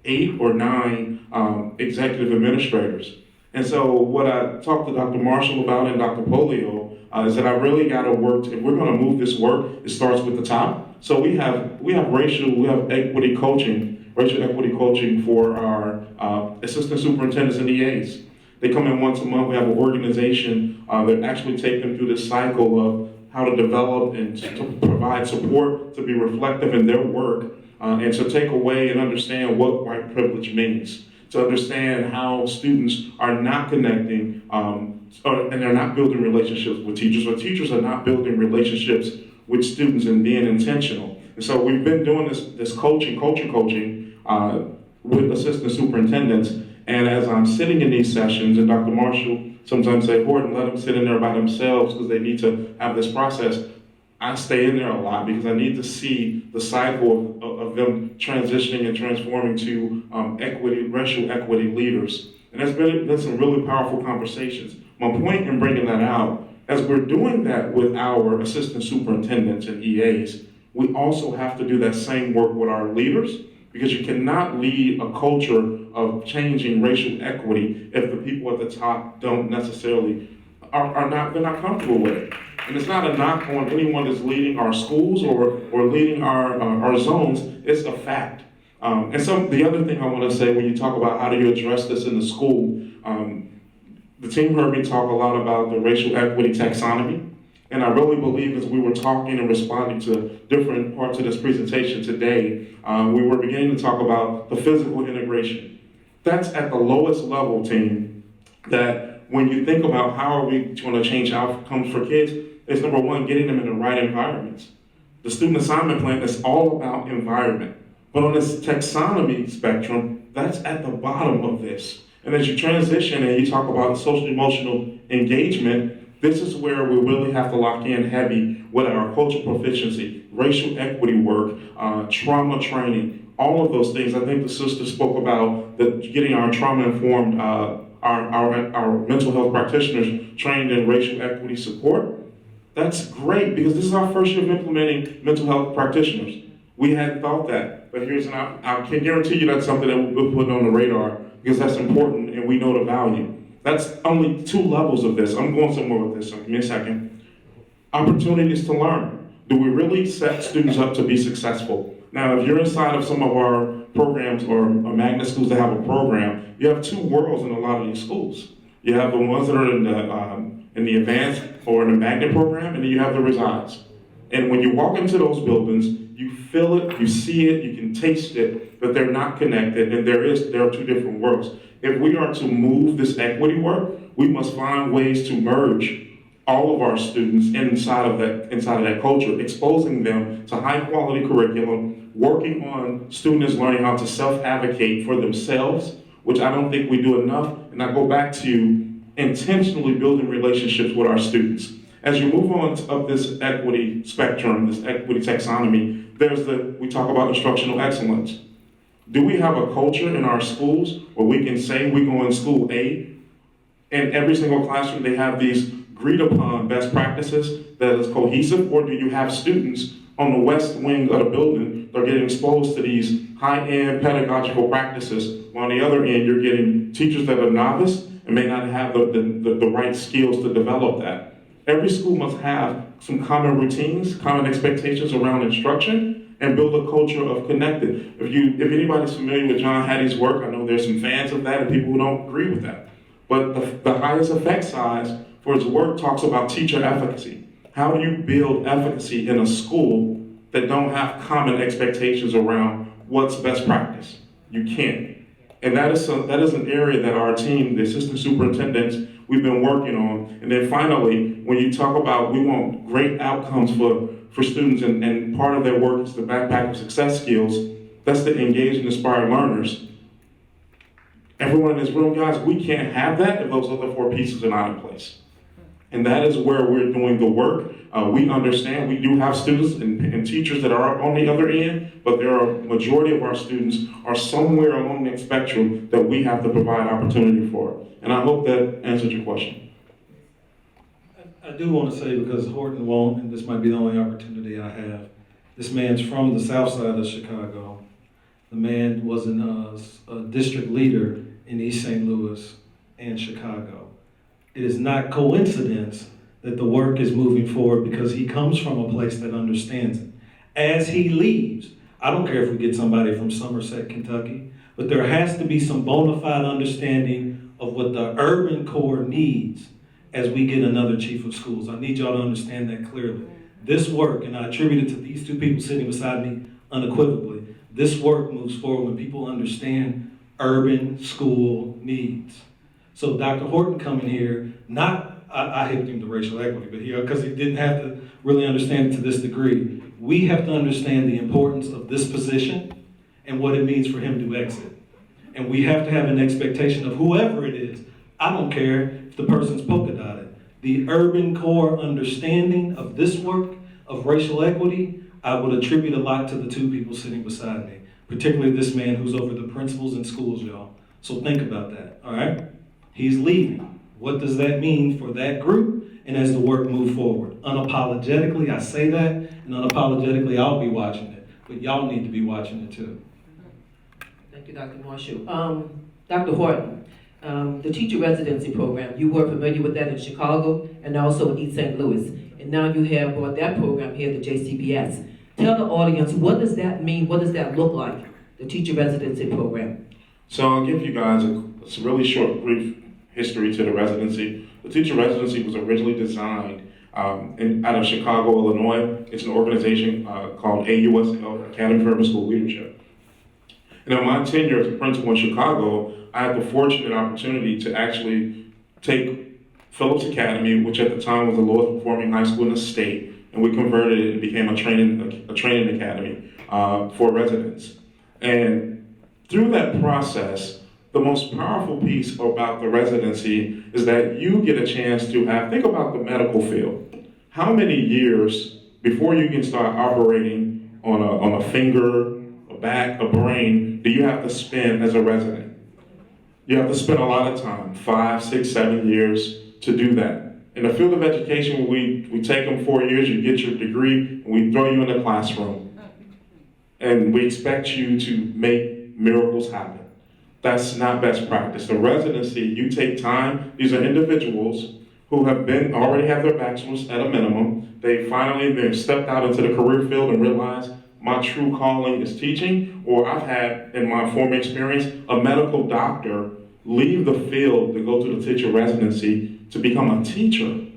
8 or 9 executive administrators. And so what I talked to Dr. Marshall about and Dr. Polio is that I really got to work, if we're going to move this work, it starts with the top. So we have equity coaching, racial equity coaching for our assistant superintendents and EAs. They come in once a month. We have an organization that actually take them through this cycle of how to develop and to provide support, to be reflective in their work, and to take away and understand what white privilege means, to understand how students are not connecting and they're not building relationships with teachers, or teachers are not building relationships with students and being intentional. And so we've been doing this coaching with assistant superintendents. And as I'm sitting in these sessions, and Dr. Marshall sometimes say, Horton, let them sit in there by themselves because they need to have this process. I stay in there a lot because I need to see the cycle of them transitioning and transforming to racial equity leaders. And that's been some really powerful conversations. My point in bringing that out, as we're doing that with our assistant superintendents and EAs, we also have to do that same work with our leaders, because you cannot lead a culture of changing racial equity if the people at the top don't necessarily, they're not comfortable with it. And it's not a knock on anyone that's leading our schools or leading our zones, it's a fact. And so the other thing I want to say when you talk about how do you address this in the school, the team heard me talk a lot about the racial equity taxonomy. And I really believe as we were talking and responding to different parts of this presentation today, we were beginning to talk about the physical integration. That's at the lowest level, team, that when you think about how are we going to change outcomes for kids, it's number one, getting them in the right environments. The student assignment plan is all about environment. But on this taxonomy spectrum, that's at the bottom of this. And as you transition and you talk about social emotional engagement, this is where we really have to lock in heavy with our cultural proficiency, racial equity work, trauma training, all of those things. I think the sister spoke about getting our trauma-informed, our mental health practitioners trained in racial equity support. That's great, because this is our first year of implementing mental health practitioners. We hadn't thought that, but I can guarantee you that's something that we'll put on the radar, because that's important and we know the value. That's only 2 levels of this. I'm going somewhere with this, so give me a second. Opportunities to learn. Do we really set students up to be successful? Now, if you're inside of some of our programs or magnet schools that have a program, you have 2 worlds in a lot of these schools. You have the ones that are in the advanced or in the magnet program, and then you have the resides. And when you walk into those buildings, you feel it, you see it, you can taste it, but they're not connected, and there are 2 different worlds. If we are to move this equity work, we must find ways to merge all of our students inside of that culture, exposing them to high quality curriculum, working on students learning how to self-advocate for themselves, which I don't think we do enough. And I go back to intentionally building relationships with our students. As you move on up this equity spectrum, this equity taxonomy, we talk about instructional excellence. Do we have a culture in our schools where we can say we go in school A in every single classroom they have these agreed upon best practices that is cohesive, or do you have students on the west wing of the building that are getting exposed to these high-end pedagogical practices, while on the other end you're getting teachers that are novice and may not have the right skills to develop that? Every school must have some common routines, common expectations around instruction, and build a culture of connected. If anybody's familiar with John Hattie's work, I know there's some fans of that and people who don't agree with that. But the highest effect size for his work talks about teacher efficacy. How do you build efficacy in a school that don't have common expectations around what's best practice? You can't. And that is an area that our team, the assistant superintendents, we've been working on. And then finally, when you talk about we want great outcomes for students, and part of their work is the backpack of success skills, that's to engage and inspire learners. Everyone in this room, guys, we can't have that if those other four pieces are not in place. And that is where we're doing the work. We understand we do have students and teachers that are on the other end, but there are a majority of our students are somewhere along that spectrum that we have to provide opportunity for. And I hope that answered your question. I do want to say, because Horton won't, and this might be the only opportunity I have, this man's from the south side of Chicago. The man was a district leader in East St. Louis and Chicago. It is not coincidence that the work is moving forward because he comes from a place that understands it. As he leaves, I don't care if we get somebody from Somerset, Kentucky, but there has to be some bona fide understanding of what the urban core needs as we get another chief of schools. I need y'all to understand that clearly. This work, and I attribute it to these two people sitting beside me unequivocally, this work moves forward when people understand urban school needs. So Dr. Horton coming here, I hate him to racial equity, but because he didn't have to really understand it to this degree. We have to understand the importance of this position and what it means for him to exit. And we have to have an expectation of whoever it is. I don't care if the person's polka dotted. The urban core understanding of this work, of racial equity, I would attribute a lot to the two people sitting beside me, particularly this man who's over the principals in schools, y'all. So think about that, all right? He's leaving. What does that mean for that group and as the work moves forward? Unapologetically, I say that, and unapologetically, I'll be watching it. But y'all need to be watching it too. Thank you, Dr. Marshall. Dr. Horton, the teacher residency program, you were familiar with that in Chicago and also in East St. Louis. And now you have brought that program here to JCBS. Tell the audience, what does that mean? What does that look like, the teacher residency program? So I'll give you guys a really short, brief history to the residency. The teacher residency was originally designed out of Chicago, Illinois. It's an organization called AUSL, Academy for Urban School Leadership. And in my tenure as a principal in Chicago, I had the fortunate opportunity to actually take Phillips Academy, which at the time was the lowest performing high school in the state, and we converted it and became a training academy for residents. And through that process, the most powerful piece about the residency is that you get a chance to think about the medical field. How many years before you can start operating on a finger, a back, a brain, do you have to spend as a resident? You have to spend a lot of time, 5, 6, 7 years to do that. In the field of education, we take them 4 years, you get your degree, and we throw you in the classroom. And we expect you to make miracles happen. That's not best practice. The residency, you take time. These are individuals who already have their bachelor's at a minimum. They've stepped out into the career field and realized my true calling is teaching. Or I've had, in my former experience, a medical doctor leave the field to go to the teacher residency to become a teacher.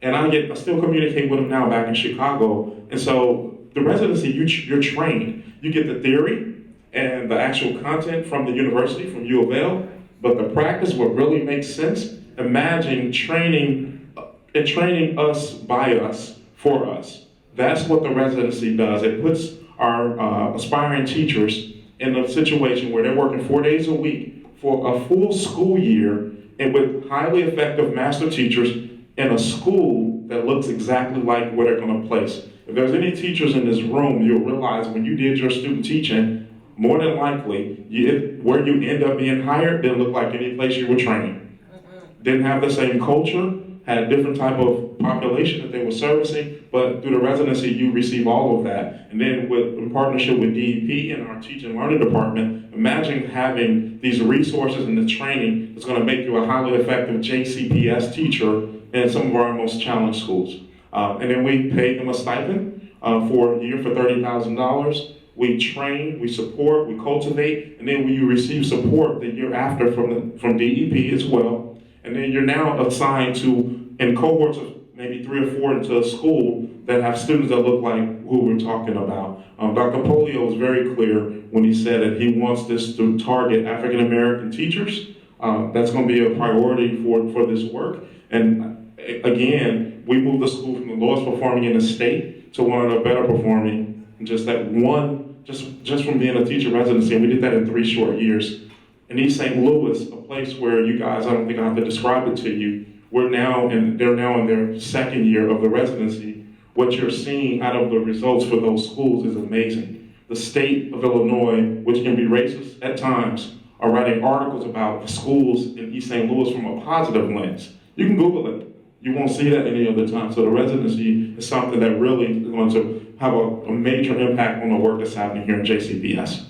And I still communicate with them now back in Chicago. And so the residency, you're trained. You get the theory and the actual content from the university, from U of L, but the practice, what really makes sense, imagine training us by us, for us. That's what the residency does. It puts our aspiring teachers in a situation where they're working 4 days a week for a full school year and with highly effective master teachers in a school that looks exactly like where they're going to place. If there's any teachers in this room, you'll realize when you did your student teaching, more than likely, where you end up being hired didn't look like any place you were training. didn't have the same culture, had a different type of population that they were servicing, but through the residency, you receive all of that. And then in partnership with DEP and our teaching and learning department, imagine having these resources and the training that's gonna make you a highly effective JCPS teacher in some of our most challenged schools. And then we paid them a stipend for a year for $30,000. We train, we support, we cultivate, and then you receive support the year after from DEP as well. And then you're now assigned to, in cohorts of maybe 3 or 4 into a school that have students that look like who we're talking about. Dr. Polio was very clear when he said that he wants this to target African American teachers. That's going to be a priority for this work. And again, we moved the school from the lowest performing in the state to one of the better performing. Just that one, just from being a teacher residency, and we did that in 3 short years. In East St. Louis, a place where you guys, I don't think I have to describe it to you, they're now in their 2nd year of the residency. What you're seeing out of the results for those schools is amazing. The state of Illinois, which can be racist at times, are writing articles about the schools in East St. Louis from a positive lens. You can Google it. You won't see that any other time. So the residency is something that really is going to have a major impact on the work that's happening here in JCPS.